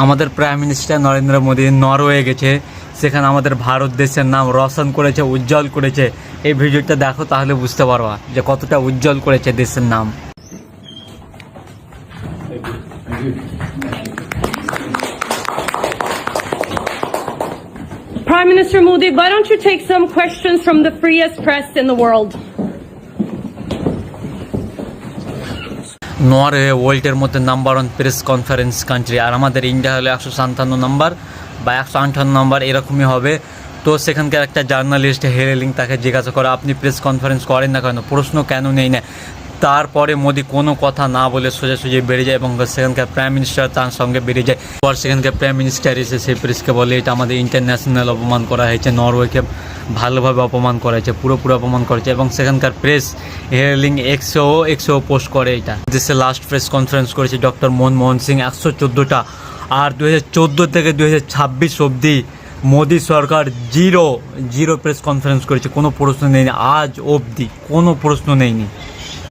আমাদের prime minister Narendra Modi Norway গেছে, সেখানে আমাদের ভারত দেশের নাম রোশন করেছে, উজ্জ্বল করেছে। এই ভিডিওটা দেখো, তাহলে বুঝতে পারবা যে কতটা উজ্জ্বল করেছে দেশের নাম। Prime Minister Modi, why don't you take some questions from the freest press in the world? Norway ওয়ার্ল্ডের মধ্যে নাম্বার 1 প্রেস কনফারেন্স কান্ট্রি, আর আমাদের ইন্ডিয়া হলো 157 নম্বর বা 158 নম্বর, এরকমই হবে। তো সেখানকার একটা জার্নালিস্ট হেলেলিং তাকে জিজ্ঞাসা করে, আপনি প্রেস কনফারেন্স করেন না কেন, প্রশ্ন কেন নেই না? তারপরে মোদি কোনো কথা না বলে সোজাসুজি বেরিয়ে যায় এবং সেখানকার প্রাইম মিনিস্টার তার সঙ্গে বেরিয়ে যায়। পর সেখানকার প্রাইম মিনিস্টার এসে সেই প্রেসকে বলে, এটা আমাদের ইন্টারন্যাশনাল অপমান করা হয়েছে, নরওয়েকে ভালোভাবে অপমান করা হয়েছে, পুরোপুরি অপমান করেছে। এবং সেখানকার প্রেস হেয়ারিং এক্সও পোস্ট করে। এটা দেশে লাস্ট প্রেস কনফারেন্স করেছে ডক্টর মনমোহন সিং, 114টা। আর 2014 থেকে 2026 অবধি মোদি সরকার জিরো প্রেস কনফারেন্স করেছে, কোনো প্রশ্ন নেয়নি, আজ অবধি কোনো প্রশ্ন নেয়নি।